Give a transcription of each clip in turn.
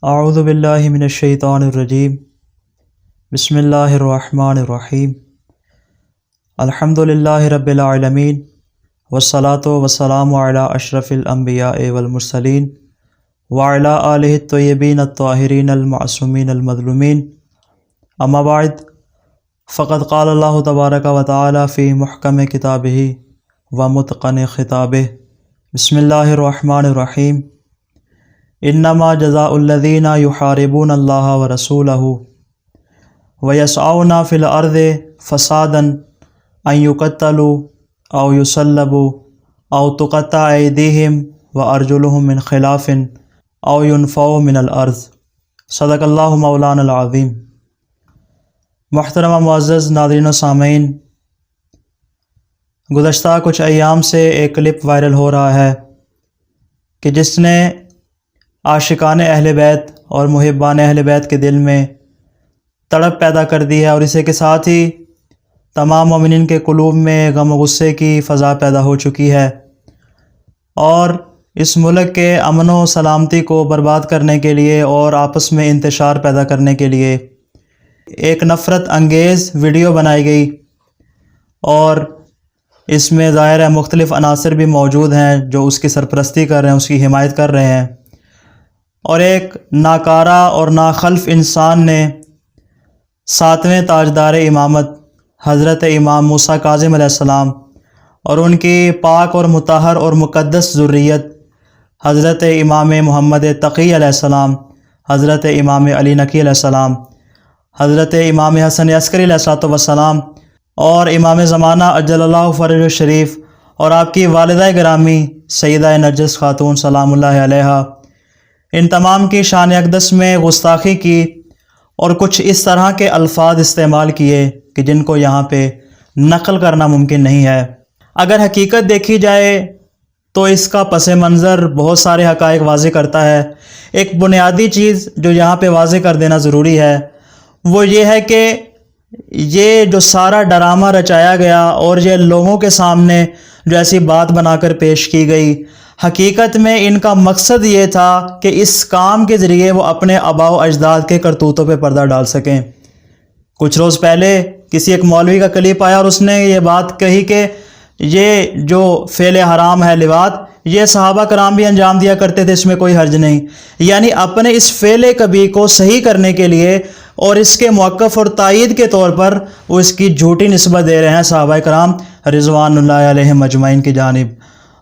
اعوذ باللہ من الشیطان الرجیم بسم اللہ الرحمن الرحیم الحمد للہ رب العالمین والصلاة والسلام علی اشرف الانبیاء والمرسلین وعلی آلہ الطیبین الطاہرین المعصومین المظلومین اما بعد فقد قال اللہ تبارک و تعالی فی محکم کتابہ ومتقن خطابہ بسم اللہ الرحمن الرحیم انما جزاء الذین یحاربون اللہ ورسولہ ویسعون فی الارض فسادا ان یقتلوا او یصلبوا او تقطع ایدیہم وارجلہم من خلاف او ینفوا من الارض صدق اللہ مولانا العظیم۔ محترم معزز ناظرین و سامعین، گزشتہ کچھ ایام سے ایک کلپ وائرل ہو رہا ہے کہ جس نے عاشقان اہل بیت اور محبان اہل بیت کے دل میں تڑپ پیدا کر دی ہے، اور اسے کے ساتھ ہی تمام مومنین کے قلوب میں غم و غصے کی فضا پیدا ہو چکی ہے، اور اس ملک کے امن و سلامتی کو برباد کرنے کے لیے اور آپس میں انتشار پیدا کرنے کے لیے ایک نفرت انگیز ویڈیو بنائی گئی، اور اس میں ظاہر ہے مختلف عناصر بھی موجود ہیں جو اس کی سرپرستی کر رہے ہیں، اس کی حمایت کر رہے ہیں، اور ایک ناکارہ اور ناخلف انسان نے ساتویں تاجدار امامت حضرت امام موسیٰ کاظم علیہ السلام اور ان کی پاک اور مطہر اور مقدس ذریت حضرت امام محمد تقی علیہ السلام، حضرت امام علی نقی علیہ السلام، حضرت امام حسن عسکری علیہ السلام اور امام زمانہ اجل اللہ فرج الشریف اور آپ کی والدہ گرامی سیدہ نرجس خاتون سلام اللہ علیہا، ان تمام کی شان اقدس میں گستاخی کی اور کچھ اس طرح کے الفاظ استعمال کیے کہ جن کو یہاں پہ نقل کرنا ممکن نہیں ہے۔ اگر حقیقت دیکھی جائے تو اس کا پس منظر بہت سارے حقائق واضح کرتا ہے۔ ایک بنیادی چیز جو یہاں پہ واضح کر دینا ضروری ہے وہ یہ ہے کہ یہ جو سارا ڈرامہ رچایا گیا اور یہ لوگوں کے سامنے جو ایسی بات بنا کر پیش کی گئی، حقیقت میں ان کا مقصد یہ تھا کہ اس کام کے ذریعے وہ اپنے آباء و اجداد کے کرتوتوں پہ پردہ ڈال سکیں۔ کچھ روز پہلے کسی ایک مولوی کا کلپ آیا اور اس نے یہ بات کہی کہ یہ جو فعل حرام ہے لواط، یہ صحابہ کرام بھی انجام دیا کرتے تھے، اس میں کوئی حرج نہیں، یعنی اپنے اس فعل کبھی کو صحیح کرنے کے لیے اور اس کے موقف اور تائید کے طور پر وہ اس کی جھوٹی نسبت دے رہے ہیں صحابہ کرام رضوان اللہ علیہم اجمعین کی جانب،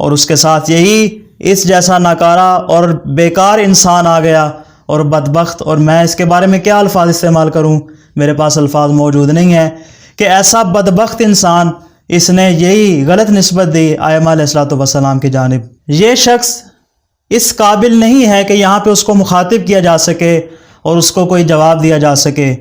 اور اس کے ساتھ یہی اس جیسا ناکارہ اور بیکار انسان آ گیا اور بدبخت، اور میں اس کے بارے میں کیا الفاظ استعمال کروں، میرے پاس الفاظ موجود نہیں ہیں، کہ ایسا بدبخت انسان اس نے یہی غلط نسبت دی ائمہ علیہ السلام کی جانب۔ یہ شخص اس قابل نہیں ہے کہ یہاں پہ اس کو مخاطب کیا جا سکے اور اس کو کوئی جواب دیا جا سکے۔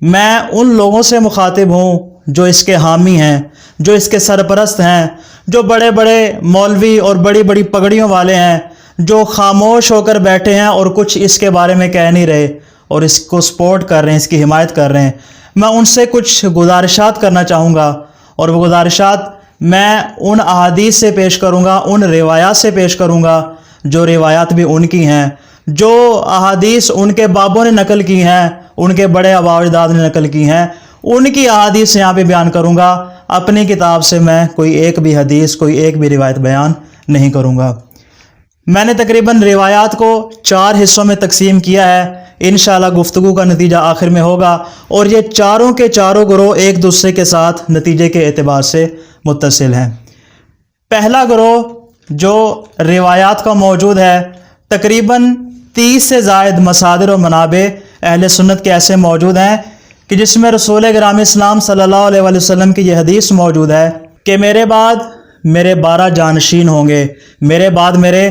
میں ان لوگوں سے مخاطب ہوں جو اس کے حامی ہیں، جو اس کے سرپرست ہیں، جو بڑے بڑے مولوی اور بڑی بڑی پگڑیوں والے ہیں، جو خاموش ہو کر بیٹھے ہیں اور کچھ اس کے بارے میں کہہ نہیں رہے اور اس کو سپورٹ کر رہے ہیں، اس کی حمایت کر رہے ہیں۔ میں ان سے کچھ گزارشات کرنا چاہوں گا، اور وہ گزارشات میں ان احادیث سے پیش کروں گا، ان روایات سے پیش کروں گا جو روایات بھی ان کی ہیں، جو احادیث ان کے بابوں نے نقل کی ہیں، ان کے بڑے آباء و اجداد نے نقل کی ہیں، ان کی احادیث یہاں پہ بیان کروں گا۔ اپنی کتاب سے میں کوئی ایک بھی حدیث، کوئی ایک بھی روایت بیان نہیں کروں گا۔ میں نے تقریباً روایات کو 4 حصوں میں تقسیم کیا ہے، انشاءاللہ گفتگو کا نتیجہ آخر میں ہوگا، اور یہ چاروں کے چاروں گروہ ایک دوسرے کے ساتھ نتیجے کے اعتبار سے متصل ہیں۔ پہلا گروہ جو روایات کا موجود ہے، تقریباً 30 سے زائد مصادر و منابع اہل سنت کے ایسے موجود ہیں کہ جس میں رسول گرامی اسلام صلی اللہ علیہ وآلہ وسلم کی یہ حدیث موجود ہے کہ میرے بعد میرے 12 جانشین ہوں گے، میرے بعد میرے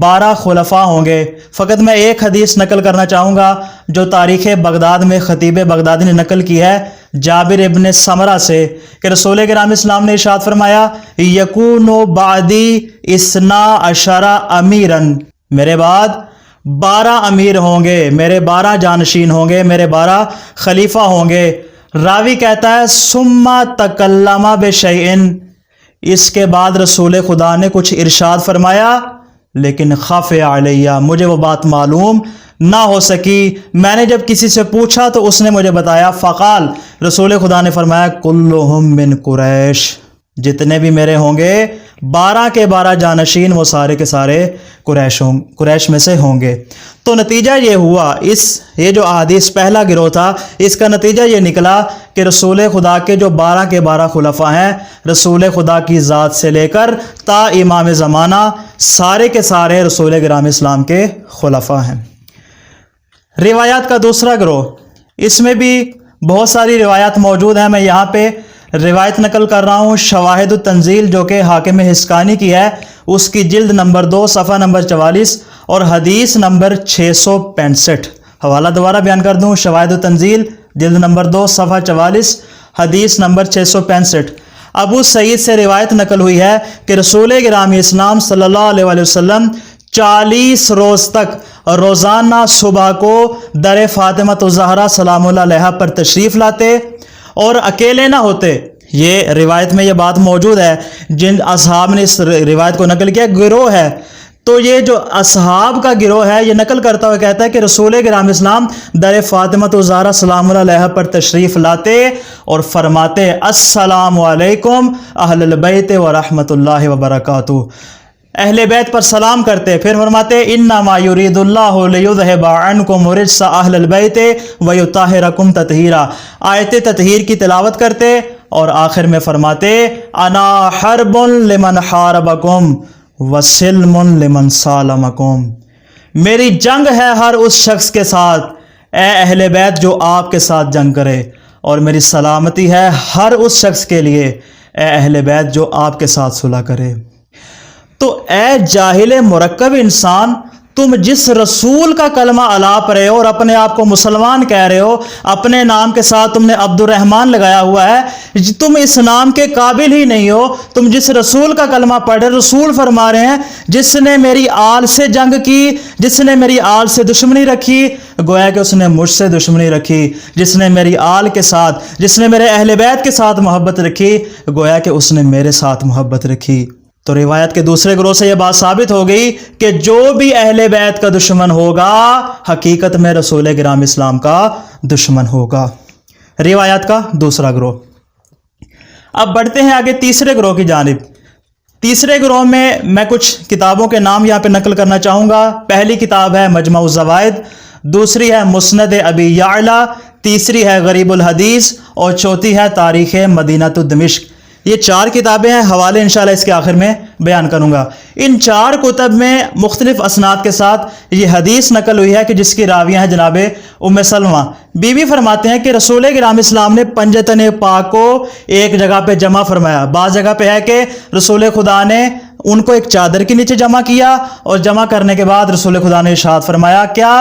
12 خلفاء ہوں گے۔ فقط میں ایک حدیث نقل کرنا چاہوں گا جو تاریخ بغداد میں خطیب بغدادی نے نقل کی ہے جابر ابن سمرہ سے، کہ رسول گرامی اسلام نے ارشاد فرمایا یکون بعدی 12 امیراً، میرے بعد 12 امیر ہوں گے، میرے 12 جانشین ہوں گے، میرے 12 خلیفہ ہوں گے۔ راوی کہتا ہے ثم تکلم بشیء، اس کے بعد رسول خدا نے کچھ ارشاد فرمایا لیکن خفی علیہ، مجھے وہ بات معلوم نہ ہو سکی. میں نے جب کسی سے پوچھا تو اس نے مجھے بتایا. فقال, رسول خدا نے فرمایا, کلہم من قریش, جتنے بھی میرے ہوں گے 12 کے 12 جانشین وہ سارے کے سارے قریش میں سے ہوں گے. تو نتیجہ یہ ہوا, یہ جو احادیث پہلا گروہ تھا اس کا نتیجہ یہ نکلا کہ رسول خدا کے جو 12 کے 12 خلفاء ہیں, رسول خدا کی ذات سے لے کر تا امام زمانہ سارے کے سارے رسول گرامی اسلام کے خلفاء ہیں. روایات کا دوسرا گروہ, اس میں بھی بہت ساری روایات موجود ہیں. میں یہاں پہ روایت نقل کر رہا ہوں شواہد التنزیل جو کہ حاکم حسقانی کی ہے, اس کی جلد نمبر 2 صفحہ نمبر 44 اور حدیث نمبر 665. حوالہ دوبارہ بیان کر دوں, شواہد التنزیل جلد نمبر 2 صفحہ 44 حدیث نمبر 665. ابو سعید سے روایت نقل ہوئی ہے کہ رسول گرامی اسلام صلی اللہ علیہ وآلہ وسلم 40 روز تک روزانہ صبح کو در فاطمہ الزہرا سلام اللہ علیہا پر تشریف لاتے اور اکیلے نہ ہوتے. یہ روایت میں یہ بات موجود ہے, جن اصحاب نے اس روایت کو نقل کیا گروہ ہے, تو یہ جو اصحاب کا گروہ ہے یہ نقل کرتا ہوا کہتا ہے کہ رسول گرامی اسلام در فاطمہ الزہرا سلام اللہ علیہا پر تشریف لاتے اور فرماتے, السلام علیکم اہل البیت ورحمۃ اللہ وبرکاتہ, اہل بیت پر سلام کرتے. پھر فرماتے, انما یرید اللہ لیذھب عنکم رجس اہل البیت ویطہرکم تطہیرا, آیت تطہیر کی تلاوت کرتے اور آخر میں فرماتے, انا حرب لمن حاربکم وسلم لمن سالمکم, میری جنگ ہے ہر اس شخص کے ساتھ اے اہل بیت جو آپ کے ساتھ جنگ کرے, اور میری سلامتی ہے ہر اس شخص کے لیے اے اہل بیت جو آپ کے ساتھ صلح کرے. تو اے جاہل مرکب انسان, تم جس رسول کا کلمہ الاپ رہے ہو اور اپنے آپ کو مسلمان کہہ رہے ہو, اپنے نام کے ساتھ تم نے عبد الرحمن لگایا ہوا ہے, تم اس نام کے قابل ہی نہیں ہو. تم جس رسول کا کلمہ پڑھ رہے, رسول فرما رہے ہیں جس نے میری آل سے جنگ کی, جس نے میری آل سے دشمنی رکھی, گویا کہ اس نے مجھ سے دشمنی رکھی. جس نے میری آل کے ساتھ, جس نے میرے اہل بیت کے ساتھ محبت رکھی, گویا کہ اس نے میرے ساتھ محبت رکھی. تو روایت کے دوسرے گروہ سے یہ بات ثابت ہو گئی کہ جو بھی اہل بیت کا دشمن ہوگا حقیقت میں رسول گرامی اسلام کا دشمن ہوگا. روایت کا دوسرا گروہ. اب بڑھتے ہیں آگے تیسرے گروہ کی جانب. تیسرے گروہ میں کچھ کتابوں کے نام یہاں پہ نقل کرنا چاہوں گا. پہلی کتاب ہے مجمع الزوائد, دوسری ہے مسند ابی یعلا, تیسری ہے غریب الحدیث اور چوتھی ہے تاریخ مدینہ دمشق. یہ 4 کتابیں ہیں, حوالے انشاءاللہ اس کے آخر میں بیان کروں گا. ان 4 کتب میں مختلف اسناد کے ساتھ یہ حدیث نقل ہوئی ہے کہ جس کی راویہ ہیں جناب ام سلمہ. بی بی فرماتے ہیں کہ رسول گرامی اسلام نے پنجتن پاک کو ایک جگہ پہ جمع فرمایا. بعض جگہ پہ ہے کہ رسول خدا نے ان کو ایک چادر کے نیچے جمع کیا اور جمع کرنے کے بعد رسول خدا نے ارشاد فرمایا کیا,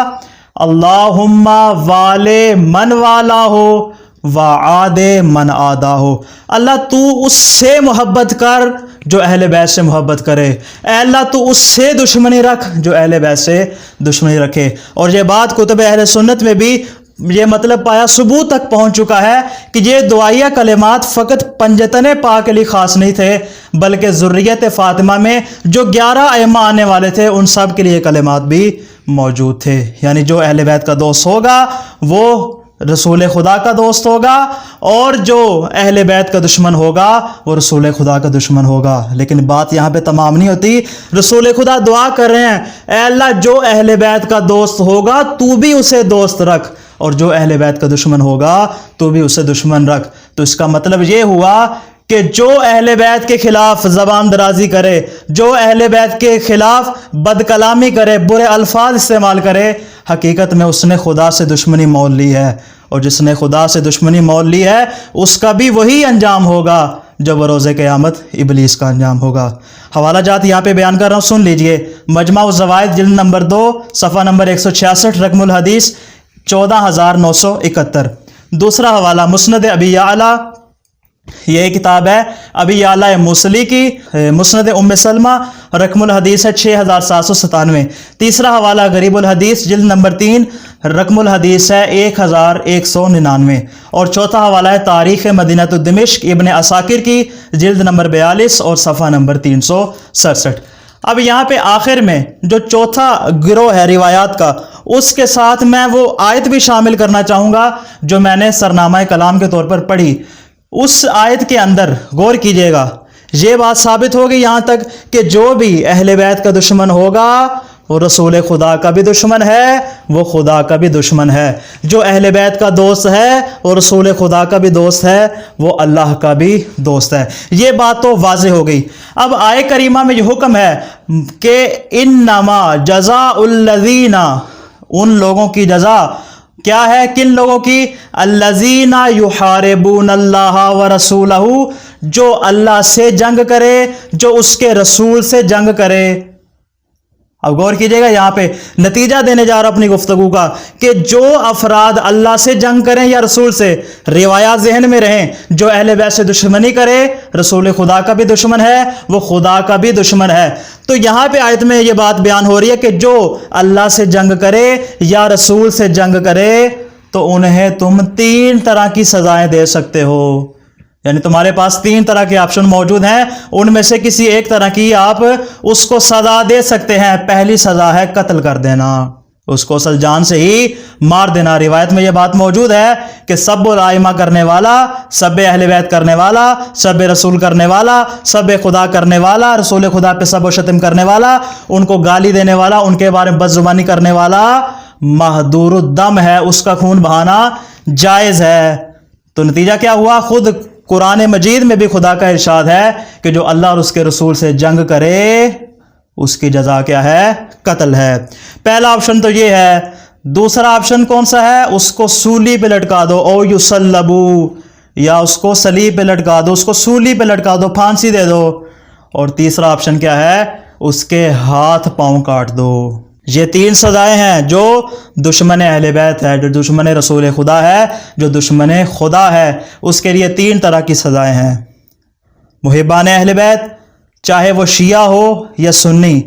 اللہم والے من والا ہو وعاد من آدہ ہو, اللہ تو اس سے محبت کر جو اہل بیت سے محبت کرے, اے اللہ تو اس سے دشمنی رکھ جو اہل بیت سے دشمنی رکھے. اور یہ بات کتب اہل سنت میں بھی یہ مطلب پایا ثبوت تک پہنچ چکا ہے کہ یہ دعائیہ کلمات فقط پنجتن پاک کے لیے خاص نہیں تھے, بلکہ ذریت فاطمہ میں جو 11 ائمہ آنے والے تھے ان سب کے لیے کلمات بھی موجود تھے. یعنی جو اہل بیت کا دوست ہوگا وہ رسول خدا کا دوست ہوگا, اور جو اہل بیت کا دشمن ہوگا وہ رسول خدا کا دشمن ہوگا. لیکن بات یہاں پہ تمام نہیں ہوتی. رسول خدا دعا کر رہے ہیں, اے اللہ جو اہل بیت کا دوست ہوگا تو بھی اسے دوست رکھ, اور جو اہل بیت کا دشمن ہوگا تو بھی اسے دشمن رکھ. تو اس کا مطلب یہ ہوا کہ جو اہل بیت کے خلاف زبان درازی کرے, جو اہل بیت کے خلاف بد کلامی کرے, برے الفاظ استعمال کرے, حقیقت میں اس نے خدا سے دشمنی مول لی ہے, اور جس نے خدا سے دشمنی مول لی ہے اس کا بھی وہی انجام ہوگا جو بروز قیامت ابلیس کا انجام ہوگا. حوالہ جات یہاں پہ بیان کر رہا ہوں, سن لیجئے. مجمع الزوائد جلد نمبر 2 صفحہ نمبر 166, رقم الحدیث 14971. دوسرا حوالہ مسند ابی یعلا, یہ کتاب ہے ابی یعلا موصلی کی, مسند ام سلمہ, رقم الحدیث ہے 6797. تیسرا حوالہ غریب الحدیث جلد نمبر 3, رقم الحدیث ہے 1199. اور چوتھا حوالہ ہے تاریخ مدینہ دمشق ابن عساکر کی, جلد نمبر 42 اور صفحہ نمبر 367. اب یہاں پہ آخر میں جو چوتھا گروہ ہے روایات کا، اس کے ساتھ میں وہ آیت بھی شامل کرنا چاہوں گا جو میں نے سرنامہ کلام کے طور پر پڑھی۔ اس آیت کے اندر غور کیجئے گا، یہ بات ثابت ہوگی یہاں تک کہ جو بھی اہل بیت کا دشمن ہوگا وہ رسول خدا کا بھی دشمن ہے، وہ خدا کا بھی دشمن ہے۔ جو اہل بیت کا دوست ہے وہ رسول خدا کا بھی دوست ہے، وہ اللہ کا بھی دوست ہے۔ یہ بات تو واضح ہو گئی۔ اب آیے کریمہ میں یہ حکم ہے کہ انما جزاء الذین، ان لوگوں کی جزا کیا ہے؟ کن لوگوں کی؟ الذین یحاربون اللہ ورسولہ، جو اللہ سے جنگ کرے، جو اس کے رسول سے جنگ کرے۔ اب غور کیجئے گا، یہاں پہ نتیجہ دینے جا رہا اپنی گفتگو کا کہ جو افراد اللہ سے جنگ کریں یا رسول سے، روایات ذہن میں رہیں، جو اہل بیت سے دشمنی کرے رسول خدا کا بھی دشمن ہے، وہ خدا کا بھی دشمن ہے۔ تو یہاں پہ آیت میں یہ بات بیان ہو رہی ہے کہ جو اللہ سے جنگ کرے یا رسول سے جنگ کرے تو انہیں تم 3 طرح کی سزائیں دے سکتے ہو، یعنی تمہارے پاس 3 طرح کے آپشن موجود ہیں، ان میں سے کسی ایک طرح کی آپ اس کو سزا دے سکتے ہیں۔ پہلی سزا ہے قتل کر دینا، اس کو اصل جان سے ہی مار دینا۔ روایت میں یہ بات موجود ہے کہ سب الائمہ کرنے والا، سب اہل بیت کرنے والا، سب رسول کرنے والا، سب خدا کرنے والا، رسول خدا پہ سب و شتم کرنے والا، ان کو گالی دینے والا، ان کے بارے میں بد زبانی کرنے والا محدور الدم ہے، اس کا خون بہانا جائز ہے۔ تو نتیجہ کیا ہوا؟ خود قرآن مجید میں بھی خدا کا ارشاد ہے کہ جو اللہ اور اس کے رسول سے جنگ کرے اس کی جزا کیا ہے؟ قتل ہے۔ پہلا آپشن تو یہ ہے۔ دوسرا آپشن کون سا ہے؟ اس کو سولی پہ لٹکا دو، او یسلبو، یا اس کو صلیب پہ لٹکا دو، اس کو سولی پہ لٹکا دو، پھانسی دے دو۔ اور تیسرا آپشن کیا ہے؟ اس کے ہاتھ پاؤں کاٹ دو۔ یہ 3 سزائیں ہیں جو دشمن اہل بیت ہے، جو دشمن رسول خدا ہے، جو دشمن خدا ہے، اس کے لیے 3 طرح کی سزائیں ہیں۔ محبان اہل بیت، چاہے وہ شیعہ ہو یا سنی،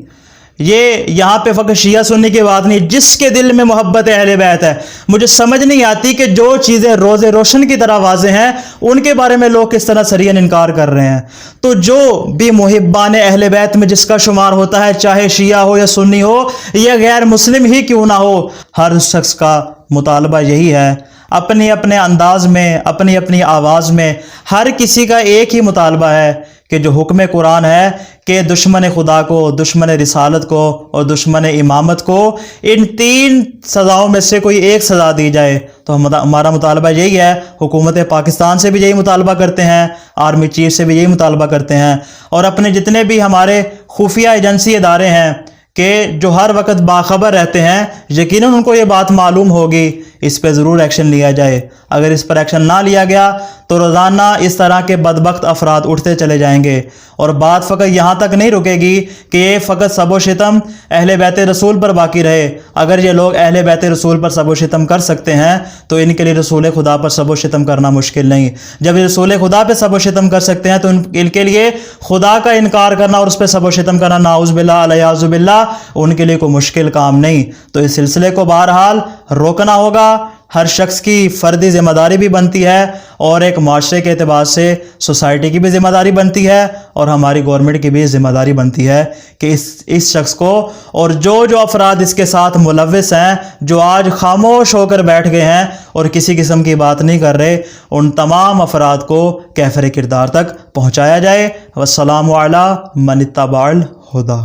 یہ یہاں پہ فقط شیعہ سنی کی بات نہیں، جس کے دل میں محبت اہل بیت ہے۔ مجھے سمجھ نہیں آتی کہ جو چیزیں روز روشن کی طرح واضح ہیں ان کے بارے میں لوگ کس طرح سریعاً انکار کر رہے ہیں۔ تو جو بھی محبان اہل بیت میں جس کا شمار ہوتا ہے، چاہے شیعہ ہو یا سنی ہو یا غیر مسلم ہی کیوں نہ ہو، ہر شخص کا مطالبہ یہی ہے، اپنے اپنے انداز میں، اپنی اپنی آواز میں، ہر کسی کا ایک ہی مطالبہ ہے کہ جو حکم قرآن ہے کہ دشمن خدا کو، دشمن رسالت کو اور دشمن امامت کو ان 3 سزاؤں میں سے کوئی ایک سزا دی جائے۔ تو ہمارا مطالبہ یہی ہے، حکومت پاکستان سے بھی یہی مطالبہ کرتے ہیں، آرمی چیف سے بھی یہی مطالبہ کرتے ہیں، اور اپنے جتنے بھی ہمارے خفیہ ایجنسی ادارے ہیں کہ جو ہر وقت باخبر رہتے ہیں، یقیناً ان کو یہ بات معلوم ہوگی، اس پہ ضرور ایکشن لیا جائے۔ اگر اس پر ایکشن نہ لیا گیا تو روزانہ اس طرح کے بدبخت افراد اٹھتے چلے جائیں گے، اور بات فقط یہاں تک نہیں رکے گی کہ یہ فقط سب و شتم اہل بیت رسول پر باقی رہے۔ اگر یہ لوگ اہل بیت رسول پر سب و شتم کر سکتے ہیں تو ان کے لیے رسول خدا پر سب و شتم کرنا مشکل نہیں۔ جب یہ رسول خدا پہ سب و شتم کر سکتے ہیں تو ان کے لیے خدا کا انکار کرنا اور اس پہ سب و شتم کرنا، نعوذ باللہ الیاذ باللہ، ان کے لیے کوئی مشکل کام نہیں۔ تو اس سلسلے کو بہرحال روکنا ہوگا۔ ہر شخص کی فردی ذمہ داری بھی بنتی ہے، اور ایک معاشرے کے اعتبار سے سوسائٹی کی بھی ذمہ داری بنتی ہے، اور ہماری گورنمنٹ کی بھی ذمہ داری بنتی ہے کہ اس شخص کو اور جو افراد اس کے ساتھ ملوث ہیں، جو آج خاموش ہو کر بیٹھ گئے ہیں اور کسی قسم کی بات نہیں کر رہے، ان تمام افراد کو کیفر کردار تک پہنچایا جائے۔ والسلام علی من اتبع الہدی۔